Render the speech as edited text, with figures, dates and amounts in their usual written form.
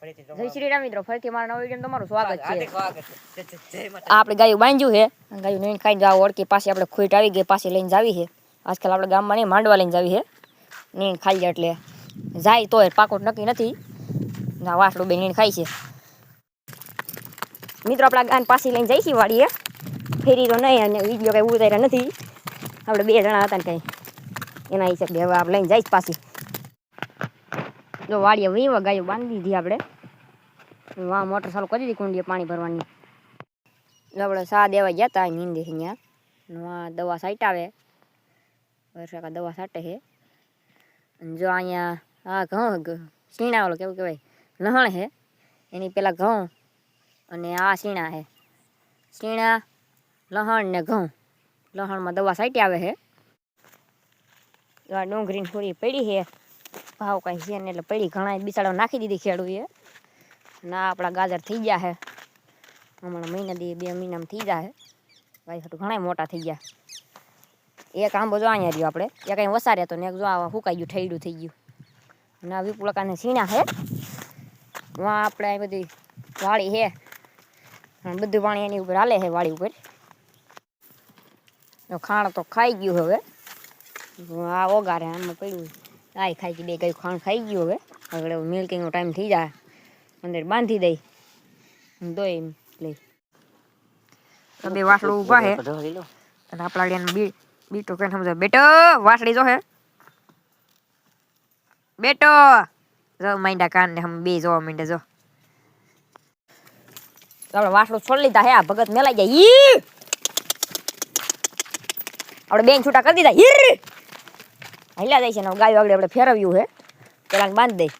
જય શ્રી રામ મિત્રો, ફરીથી મારા નવા વિડીયોમાં તમારું સ્વાગત છે. આપણે ગાયું બાંધ્યું છે, ગાયું નહીં ખાઈને જાવ ઓળકી પાછી આપણે ખોટ આવી ગઈ, પાછી લઈને જાવી છે. આજકાલ આપણે ગામમાં નહીં માંડવા લઈને જાવી છે, નીણ ખાઈ જાય એટલે જાય તોય પાકોટ નક્કી નથી. ના વાસડું બે નીણ ખાઈ છે. મિત્રો આપણા ગાન પાછી લઈને જઈશી વાડીએ, ફેરી તો નહીં અને વિડીયો કંઈ ઉતાર્યા નથી. આપણે બે જણા હતા ને કંઈ એના હિસાબે હવે આપણે લઈને જઈશ પાછી. જો વાડીએ વીવા ગાયો બાંધી દીધી આપણે, વાં મોટર ચાલુ કરી દીધી કુંડીએ પાણી ભરવાની. આપણે સા દેવા ગયા હતા નીંદે અહીંયા, દવા સાઈટ આવે વર્ષા દવા સાટે છે. જો અહીંયા આ ઘઉં સીણા ઓલો કેવું કહેવાય લહણ છે, એની પેલા ઘઉં અને આ સીણા છે. સીણા લહણ ને ઘઉં, લહણમાં દવા સાઈટી આવે છે. ડુંગળીની થોડી પડી છે, ભાવ કાંઈ છે ને એટલે પડી ઘણા બિચારા નાખી દીધી ખેડૂએ. ના આપણા ગાજર થઈ ગયા છે, હમણાં મહિના 2 મહિનામાં થઈ જાય. ભાઈ હતું ઘણા મોટા થઈ ગયા. એક આંબો જો અહીંયા રહ્યો આપણે, એ કંઈ વસારે તો ને એક જો આવા સુકાઈ ગયું, ઠેડું થઈ ગયું. ના વિપુલકાને સીણા છે, વાં આપણે આ બધી વાળી છે, બધું પાણી એની ઉપર હાલે છે વાળી ઉપર. ખાણ તો ખાઈ ગયું હવે, આ ઓગારે આમાં પડ્યું આ ખાઈ ગઈ, બે કઈ ખાણ ખાઈ ગયું. હવે મિલ્કિંગનો ટાઈમ થઈ જાય, અંદર બાંધી દઈ દોઈ લઈ. બે વાસળું ઊભા છે અને આપણા બીટો કઈ સમજાય. બેટો વાસળી જો હે, બેટો જો માંડા કાન ને હમ બે જોવા માંડે. જો આપણે વાસળું છોડી લીધા હે, આ ભગત મેલાઈ જાય. ઈ આપણે બેન છૂટા કરી દીધા. હીર હાલ્યા જાય છે ને ગાયો આગળ આપણે ફેરવ્યું છે, પેલા બાંધી દઈ.